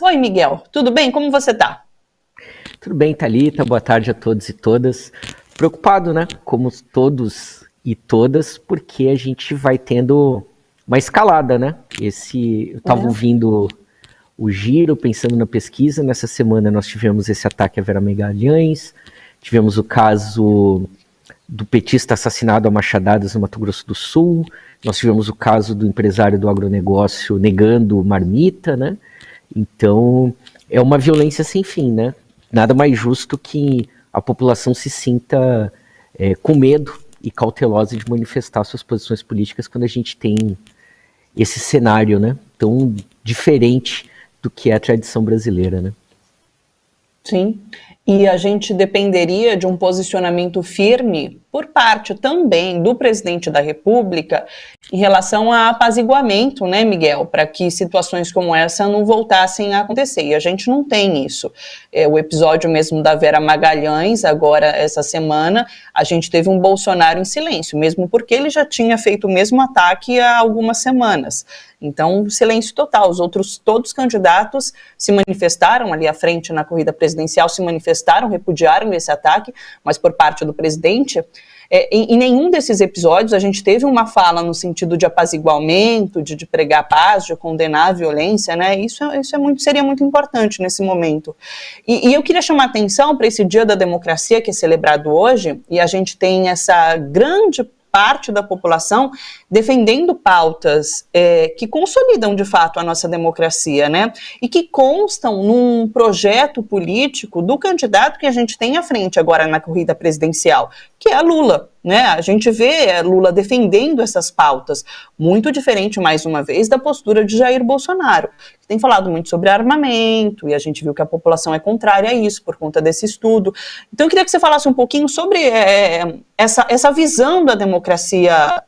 Oi, Miguel, tudo bem? Como você tá? Tudo bem, Thalita? Boa tarde a todos e todas. Preocupado, né? Como todos e todas, porque a gente vai tendo uma escalada, né? Eu estava ouvindo o Giro, pensando na pesquisa. Nessa semana nós tivemos esse ataque a Vera Magalhães, tivemos o caso do petista assassinado a machadadas no Mato Grosso do Sul, nós tivemos o caso do empresário do agronegócio negando marmita, né? Então, é uma violência sem fim, né? Nada mais justo que a população se sinta com medo e cautelosa de manifestar suas posições políticas quando a gente tem esse cenário, né? Tão diferente do que é a tradição brasileira, né? Sim, e a gente dependeria de um posicionamento firme por parte também do presidente da República em relação a apaziguamento, né, Miguel, para que situações como essa não voltassem a acontecer, e a gente não tem isso. O episódio mesmo da Vera Magalhães, agora essa semana, a gente teve um Bolsonaro em silêncio, mesmo porque ele já tinha feito o mesmo ataque há algumas semanas. Então, silêncio total. Os outros, todos os candidatos se manifestaram ali à frente na corrida presidencial, se manifestaram, repudiaram esse ataque, mas por parte do presidente, em nenhum desses episódios a gente teve uma fala no sentido de apaziguamento, de pregar paz, de condenar a violência, né? Isso seria muito importante nesse momento. E eu queria chamar a atenção para esse Dia da Democracia que é celebrado hoje, e a gente tem essa grande parte da população defendendo pautas que consolidam de fato a nossa democracia, né? E que constam num projeto político do candidato que a gente tem à frente agora na corrida presidencial, que é Lula, né? A gente vê Lula defendendo essas pautas, muito diferente, mais uma vez, da postura de Jair Bolsonaro, que tem falado muito sobre armamento, e a gente viu que a população é contrária a isso, por conta desse estudo. Então eu queria que você falasse um pouquinho sobre essa visão da democracia,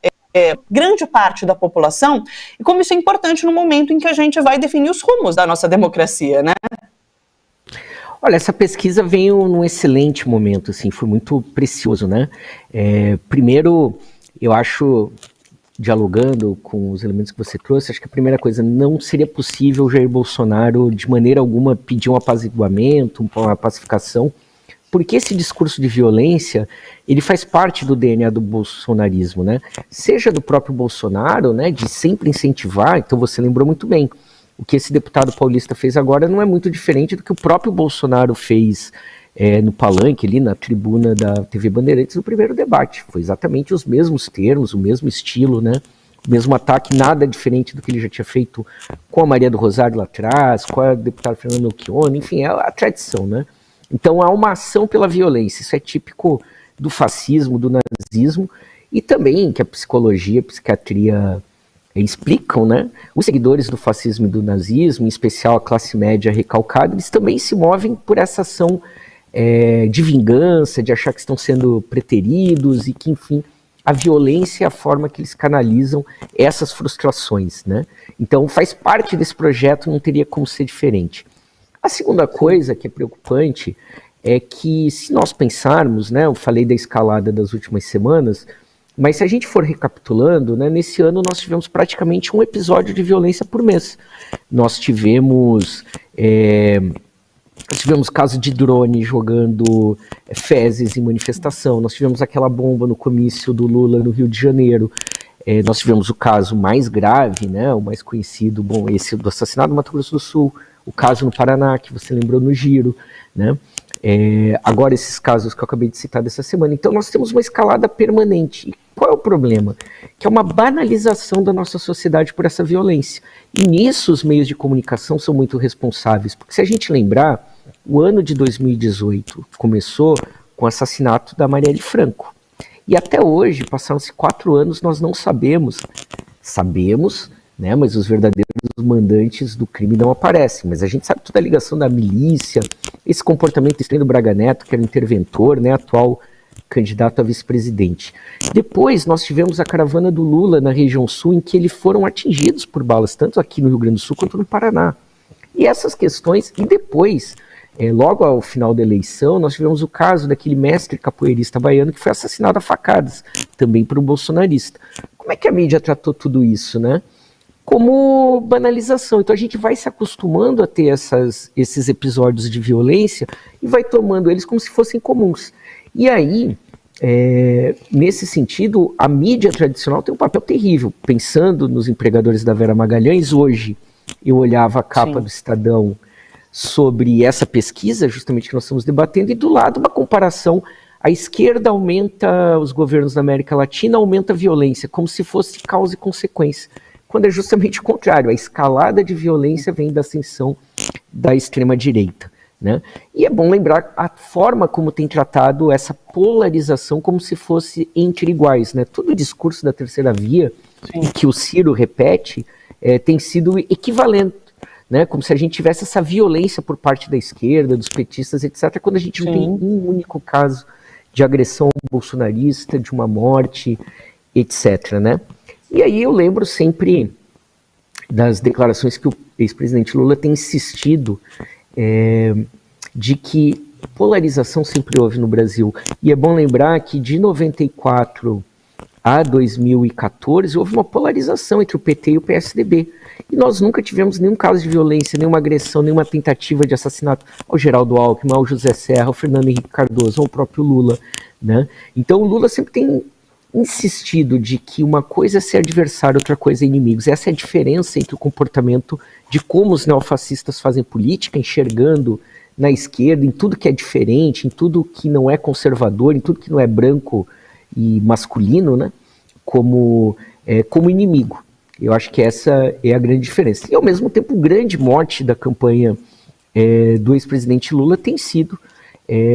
grande parte da população, e como isso é importante no momento em que a gente vai definir os rumos da nossa democracia, né? Olha, essa pesquisa veio num excelente momento, assim, foi muito precioso, né? Primeiro, eu acho, dialogando com os elementos que você trouxe, acho que a primeira coisa, não seria possível Jair Bolsonaro, de maneira alguma, pedir um apaziguamento, uma pacificação, porque esse discurso de violência, ele faz parte do DNA do bolsonarismo, né? Seja do próprio Bolsonaro, né, de sempre incentivar, então você lembrou muito bem, o que esse deputado paulista fez agora não é muito diferente do que o próprio Bolsonaro fez no palanque, ali na tribuna da TV Bandeirantes, no primeiro debate. Foi exatamente os mesmos termos, o mesmo estilo, né? O mesmo ataque, nada diferente do que ele já tinha feito com a Maria do Rosário lá atrás, com a deputada Fernanda Melchione, enfim, é a tradição, né? Então há uma ação pela violência, isso é típico do fascismo, do nazismo, e também que a psicologia, a psiquiatria explicam, né? Os seguidores do fascismo e do nazismo, em especial a classe média recalcada, eles também se movem por essa ação de vingança, de achar que estão sendo preteridos e que, enfim, a violência é a forma que eles canalizam essas frustrações, né? Então faz parte desse projeto, não teria como ser diferente. A segunda coisa que é preocupante é que, se nós pensarmos, né, eu falei da escalada das últimas semanas, mas se a gente for recapitulando, né, nesse ano nós tivemos praticamente um episódio de violência por mês. Nós tivemos caso de drone jogando fezes em manifestação, nós tivemos aquela bomba no comício do Lula no Rio de Janeiro, nós tivemos o caso mais grave, né, o mais conhecido, esse do assassinato no Mato Grosso do Sul, o caso no Paraná, que você lembrou no Giro, né? Agora esses casos que eu acabei de citar dessa semana. Então nós temos uma escalada permanente. E qual é o problema? Que é uma banalização da nossa sociedade por essa violência. E nisso os meios de comunicação são muito responsáveis, porque se a gente lembrar, o ano de 2018 começou com o assassinato da Marielle Franco. E até hoje, passaram-se 4 anos, nós não sabemos, né, mas os verdadeiros mandantes do crime não aparecem. Mas a gente sabe toda a ligação da milícia, esse comportamento estranho do Braga Neto, que era o interventor, né, atual candidato a vice-presidente. Depois nós tivemos a caravana do Lula na região sul, em que eles foram atingidos por balas, tanto aqui no Rio Grande do Sul quanto no Paraná. E essas questões, e depois, logo ao final da eleição, nós tivemos o caso daquele mestre capoeirista baiano que foi assassinado a facadas, também por um bolsonarista. Como é que a mídia tratou tudo isso, né? como banalização. Então a gente vai se acostumando a ter esses episódios de violência e vai tomando eles como se fossem comuns. E aí, nesse sentido, a mídia tradicional tem um papel terrível. Pensando nos empregadores da Vera Magalhães, hoje eu olhava a capa do Estadão sobre essa pesquisa, justamente que nós estamos debatendo, e do lado uma comparação: a esquerda aumenta os governos da América Latina, aumenta a violência, como se fosse causa e consequência, quando é justamente o contrário. A escalada de violência vem da ascensão da extrema-direita, né? E é bom lembrar a forma como tem tratado essa polarização como se fosse entre iguais, né? Todo o discurso da terceira via, que o Ciro repete, tem sido equivalente, né? Como se a gente tivesse essa violência por parte da esquerda, dos petistas, etc., quando a gente não tem um único caso de agressão bolsonarista, de uma morte, etc., né? E aí eu lembro sempre das declarações que o ex-presidente Lula tem insistido, de que polarização sempre houve no Brasil. E é bom lembrar que de 94 a 2014 houve uma polarização entre o PT e o PSDB. E nós nunca tivemos nenhum caso de violência, nenhuma agressão, nenhuma tentativa de assassinato ao Geraldo Alckmin, ao José Serra, ao Fernando Henrique Cardoso, ao próprio Lula, né? Então o Lula sempre tem insistido de que uma coisa é ser adversário, outra coisa é inimigos. Essa é a diferença entre o comportamento de como os neofascistas fazem política, enxergando na esquerda, em tudo que é diferente, em tudo que não é conservador, em tudo que não é branco e masculino, né, como inimigo. Eu acho que essa é a grande diferença. E, ao mesmo tempo, a grande morte da campanha do ex-presidente Lula tem sido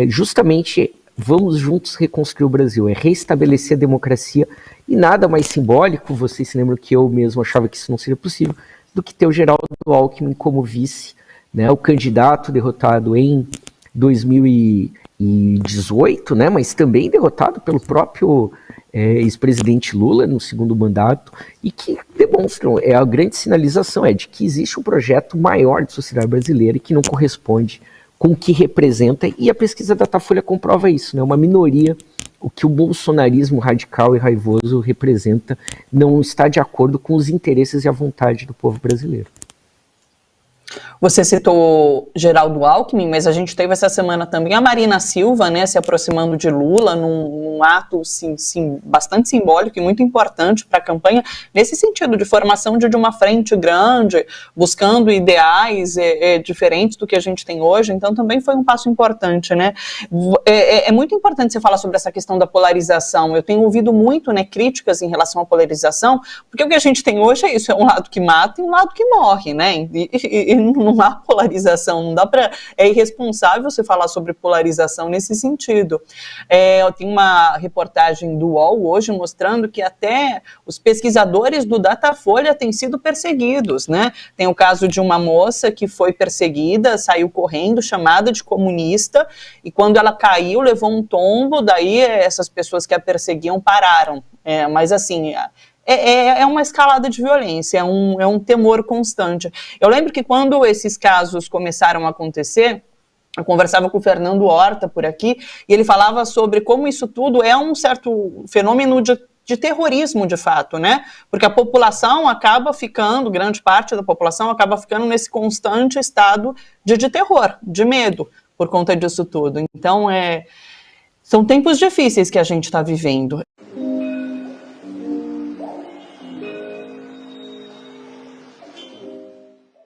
justamente: vamos juntos reconstruir o Brasil, reestabelecer a democracia, e nada mais simbólico, vocês se lembram que eu mesmo achava que isso não seria possível, do que ter o Geraldo Alckmin como vice, né, o candidato derrotado em 2018, né, mas também derrotado pelo próprio ex-presidente Lula no segundo mandato, e que demonstram, a grande sinalização de que existe um projeto maior de sociedade brasileira e que não corresponde com o que representa, e a pesquisa da Datafolha comprova isso, né, uma minoria. O que o bolsonarismo radical e raivoso representa não está de acordo com os interesses e a vontade do povo brasileiro. Você citou Geraldo Alckmin, mas a gente teve essa semana também a Marina Silva, né, se aproximando de Lula num ato bastante simbólico e muito importante para a campanha, nesse sentido de formação de uma frente grande, buscando ideais diferentes do que a gente tem hoje. Então também foi um passo importante, né? É muito importante você falar sobre essa questão da polarização. Eu tenho ouvido muito, né, críticas em relação à polarização, porque o que a gente tem hoje é isso: é um lado que mata e um lado que morre, né? E não há polarização, não dá para... É irresponsável você falar sobre polarização nesse sentido. Eu tenho uma reportagem do UOL hoje mostrando que até os pesquisadores do Datafolha têm sido perseguidos, né? Tem o caso de uma moça que foi perseguida, saiu correndo, chamada de comunista, e quando ela caiu, levou um tombo, daí essas pessoas que a perseguiam pararam. Mas assim... É uma escalada de violência, é um temor constante. Eu lembro que quando esses casos começaram a acontecer, eu conversava com o Fernando Horta por aqui, e ele falava sobre como isso tudo é um certo fenômeno de terrorismo, de fato, né? Porque a população acaba ficando, grande parte da população acaba ficando nesse constante estado de terror, de medo, por conta disso tudo. Então, são tempos difíceis que a gente está vivendo.